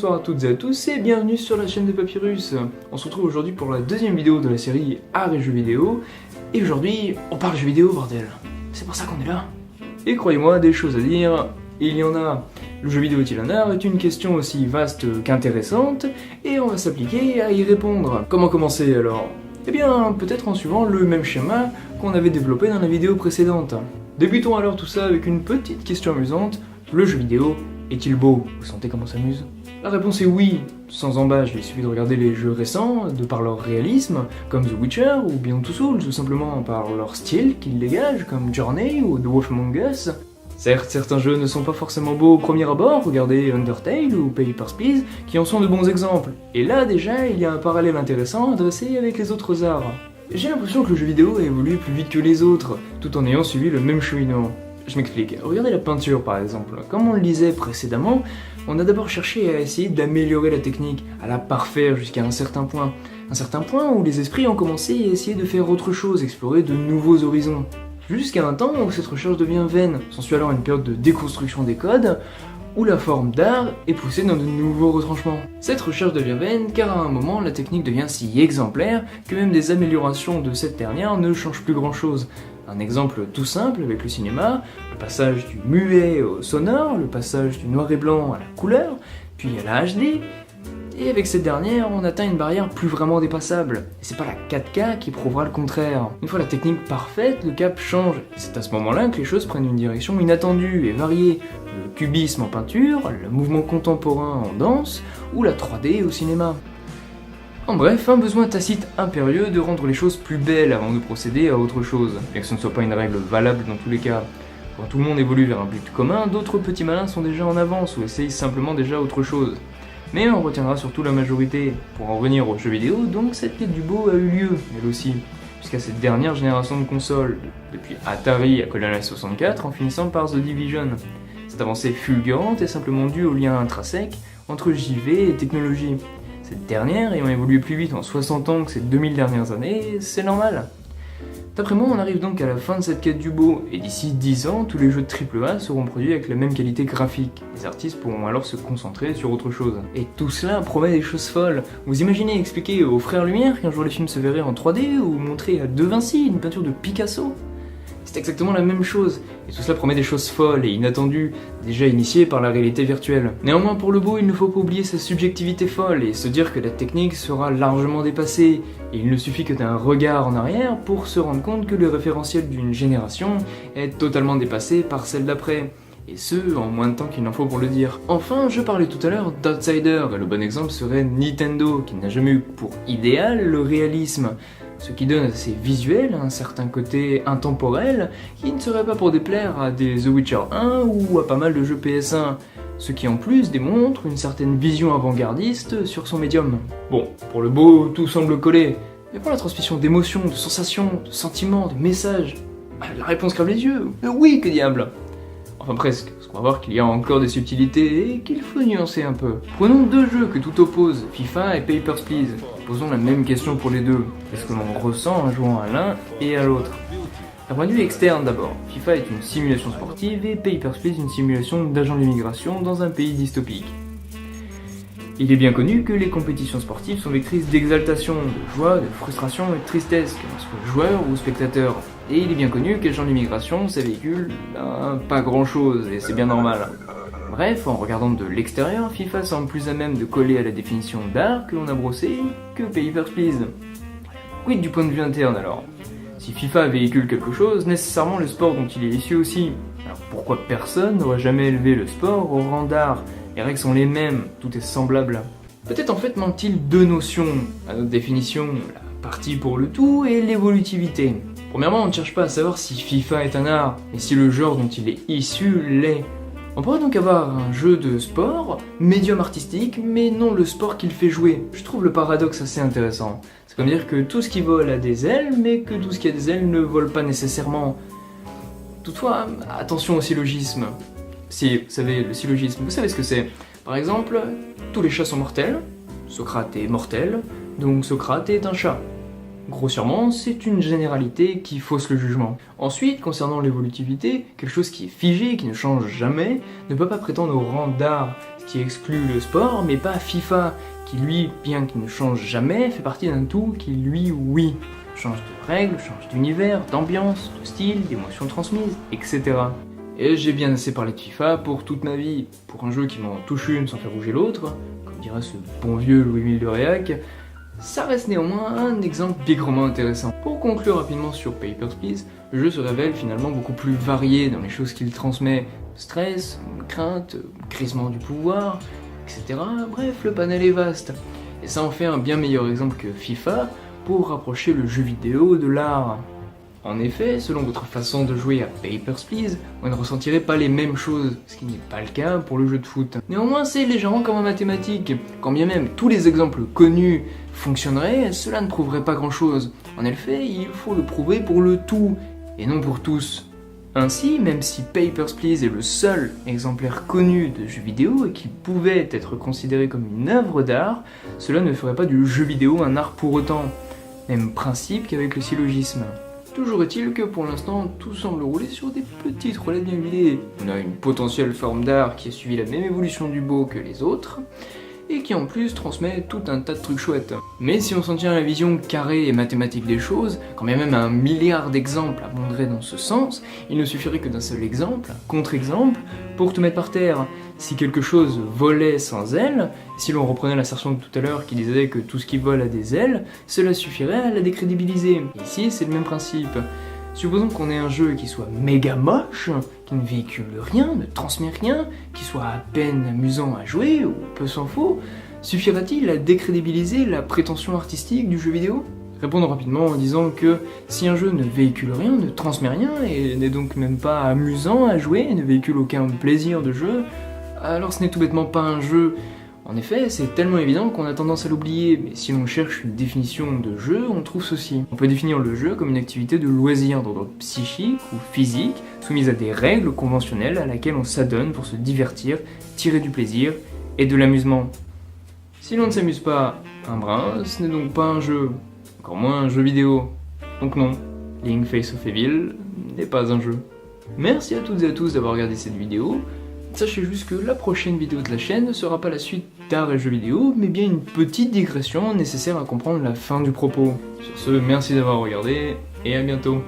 Bonsoir à toutes et à tous et bienvenue sur la chaîne de Papyrus. On se retrouve aujourd'hui pour la deuxième vidéo de la série Art et Jeux vidéo. Et aujourd'hui, on parle jeux vidéo, bordel. C'est pour ça qu'on est là. Et croyez-moi, des choses à dire, il y en a. Le jeu vidéo est-il un art est une question aussi vaste qu'intéressante, et on va s'appliquer à y répondre. Comment commencer alors? Eh bien, peut-être en suivant le même schéma qu'on avait développé dans la vidéo précédente. Débutons alors tout ça avec une petite question amusante. Le jeu vidéo est-il beau? Vous sentez comment ça s'amuse? La réponse est oui, sans embâche, il suffit de regarder les jeux récents, de par leur réalisme, comme The Witcher ou Beyond Two Souls, ou simplement par leur style qu'ils dégagent, comme Journey ou The Wolf Among Us. Certes, certains jeux ne sont pas forcément beaux au premier abord, regardez Undertale ou Papers, Please, qui en sont de bons exemples. Et là déjà, il y a un parallèle intéressant à dresser avec les autres arts. J'ai l'impression que le jeu vidéo a évolué plus vite que les autres, tout en ayant suivi le même cheminement. Je m'explique. Regardez la peinture par exemple. Comme on le disait précédemment, on a d'abord cherché à essayer d'améliorer la technique, à la parfaire jusqu'à un certain point. Un certain point où les esprits ont commencé à essayer de faire autre chose, explorer de nouveaux horizons. Jusqu'à un temps où cette recherche devient vaine, s'ensuit alors une période de déconstruction des codes, où la forme d'art est poussée dans de nouveaux retranchements. Cette recherche devient vaine car à un moment la technique devient si exemplaire que même des améliorations de cette dernière ne changent plus grand chose. Un exemple tout simple avec le cinéma, le passage du muet au sonore, le passage du noir et blanc à la couleur, puis à la HD, et avec cette dernière, on atteint une barrière plus vraiment dépassable. Et c'est pas la 4K qui prouvera le contraire. Une fois la technique parfaite, le cap change. Et c'est à ce moment-là que les choses prennent une direction inattendue et variée. Le cubisme en peinture, le mouvement contemporain en danse, ou la 3D au cinéma. En bref, un besoin tacite impérieux de rendre les choses plus belles avant de procéder à autre chose. Bien que ce ne soit pas une règle valable dans tous les cas. Quand tout le monde évolue vers un but commun, d'autres petits malins sont déjà en avance ou essayent simplement déjà autre chose. Mais on retiendra surtout la majorité. Pour en revenir aux jeux vidéo, donc cette quête du beau a eu lieu, elle aussi, jusqu'à cette dernière génération de consoles, depuis Atari à Colonel 64 en finissant par The Division. Cette avancée fulgurante est simplement due au lien intrinsèque entre JV et technologie. Cette dernière ayant évolué plus vite en 60 ans que ces 2000 dernières années, c'est normal. D'après moi, on arrive donc à la fin de cette quête du beau, et d'ici 10 ans, tous les jeux de AAA seront produits avec la même qualité graphique. Les artistes pourront alors se concentrer sur autre chose. Et tout cela promet des choses folles. Vous imaginez expliquer aux frères Lumière qu'un jour les films se verraient en 3D, ou montrer à De Vinci une peinture de Picasso? C'est exactement la même chose, et tout cela promet des choses folles et inattendues, déjà initiées par la réalité virtuelle. Néanmoins, pour le beau, il ne faut pas oublier sa subjectivité folle et se dire que la technique sera largement dépassée, et il ne suffit que d'un regard en arrière pour se rendre compte que le référentiel d'une génération est totalement dépassé par celle d'après. Et ce, en moins de temps qu'il n'en faut pour le dire. Enfin, je parlais tout à l'heure d'Outsider, et le bon exemple serait Nintendo, qui n'a jamais eu pour idéal le réalisme, ce qui donne à ses visuels un certain côté intemporel, qui ne serait pas pour déplaire à des The Witcher 1 ou à pas mal de jeux PS1, ce qui en plus démontre une certaine vision avant-gardiste sur son médium. Bon, pour le beau, tout semble coller, mais pour la transmission d'émotions, de sensations, de sentiments, de messages, la réponse crève les yeux, oui, que diable! Enfin presque, parce qu'on va voir qu'il y a encore des subtilités et qu'il faut nuancer un peu. Prenons deux jeux que tout oppose, FIFA et Papers, Please. Posons la même question pour les deux. Qu'est-ce que l'on ressent en jouant à l'un et à l'autre? D'un point de vue externe d'abord, FIFA est une simulation sportive et Papers, Please une simulation d'agent d'immigration dans un pays dystopique. Il est bien connu que les compétitions sportives sont vectrices d'exaltation, de joie, de frustration et de tristesse, que l'on soit joueur ou spectateur. Et il est bien connu qu'agent d'immigration, ça véhicule pas grand chose, et c'est bien normal. Bref, en regardant de l'extérieur, FIFA semble plus à même de coller à la définition d'art que l'on a brossé que Papers, Please. Quid du point de vue interne alors? Si FIFA véhicule quelque chose, nécessairement le sport dont il est issu aussi. Alors pourquoi personne n'aurait jamais élevé le sport au rang d'art? Les règles sont les mêmes, tout est semblable. Peut-être en fait manque-t-il deux notions à notre définition, la partie pour le tout et l'évolutivité. Premièrement, on ne cherche pas à savoir si FIFA est un art, mais si le genre dont il est issu l'est. On pourrait donc avoir un jeu de sport, médium artistique, mais non le sport qu'il fait jouer. Je trouve le paradoxe assez intéressant. C'est comme dire que tout ce qui vole a des ailes, mais que tout ce qui a des ailes ne vole pas nécessairement. Toutefois, attention au syllogisme. Si, vous savez, le syllogisme, vous savez ce que c'est. Par exemple, tous les chats sont mortels, Socrate est mortel, donc Socrate est un chat. Grossièrement, c'est une généralité qui fausse le jugement. Ensuite, concernant l'évolutivité, quelque chose qui est figé, qui ne change jamais, ne peut pas prétendre au rang d'art, ce ce qui exclut le sport, mais pas FIFA, qui lui, bien qu'il ne change jamais, fait partie d'un tout qui lui, oui, change de règles, change d'univers, d'ambiance, de style, d'émotions transmises, etc. Et j'ai bien assez parlé de FIFA pour toute ma vie. Pour un jeu qui m'en touche une sans faire bouger l'autre, comme dirait ce bon vieux Louis-Émile de Réac, ça reste néanmoins un exemple bigrement intéressant. Pour conclure rapidement sur Papers, Please, le jeu se révèle finalement beaucoup plus varié dans les choses qu'il transmet. Stress, crainte, grisement du pouvoir, etc. Bref, le panel est vaste. Et ça en fait un bien meilleur exemple que FIFA pour rapprocher le jeu vidéo de l'art. En effet, selon votre façon de jouer à Papers, Please, vous ne ressentirez pas les mêmes choses, ce qui n'est pas le cas pour le jeu de foot. Néanmoins, c'est légèrement comme en mathématiques. Quand bien même tous les exemples connus fonctionneraient, cela ne prouverait pas grand chose. En effet, il faut le prouver pour le tout, et non pour tous. Ainsi, même si Papers, Please est le seul exemplaire connu de jeu vidéo et qu'il pouvait être considéré comme une œuvre d'art, cela ne ferait pas du jeu vidéo un art pour autant. Même principe qu'avec le syllogisme. Toujours est-il que pour l'instant, tout semble rouler sur des petites roulettes bien huilées. On a une potentielle forme d'art qui a suivi la même évolution du beau que les autres, et qui en plus transmet tout un tas de trucs chouettes. Mais si on s'en tient à la vision carrée et mathématique des choses, quand bien même un milliard d'exemples abonderaient dans ce sens, il ne suffirait que d'un seul exemple, un contre-exemple, pour te mettre par terre. Si quelque chose volait sans ailes, si l'on reprenait l'assertion de tout à l'heure qui disait que tout ce qui vole a des ailes, cela suffirait à la décrédibiliser. Ici, c'est le même principe. Supposons qu'on ait un jeu qui soit méga moche, qui ne véhicule rien, ne transmet rien, qui soit à peine amusant à jouer, ou peu s'en faut, suffirait-il à décrédibiliser la prétention artistique du jeu vidéo ? Répondons rapidement en disant que si un jeu ne véhicule rien, ne transmet rien, et n'est donc même pas amusant à jouer, et ne véhicule aucun plaisir de jeu, alors ce n'est tout bêtement pas un jeu. En effet, c'est tellement évident qu'on a tendance à l'oublier, mais si l'on cherche une définition de jeu, on trouve ceci. On peut définir le jeu comme une activité de loisir d'ordre psychique ou physique, soumise à des règles conventionnelles à laquelle on s'adonne pour se divertir, tirer du plaisir et de l'amusement. Si l'on ne s'amuse pas un brin, ce n'est donc pas un jeu, encore moins un jeu vidéo. Donc non, Link Face of Evil n'est pas un jeu. Merci à toutes et à tous d'avoir regardé cette vidéo. Sachez juste que la prochaine vidéo de la chaîne ne sera pas la suite d'art et jeux vidéo, mais bien une petite digression nécessaire à comprendre la fin du propos. Sur ce, merci d'avoir regardé, et à bientôt.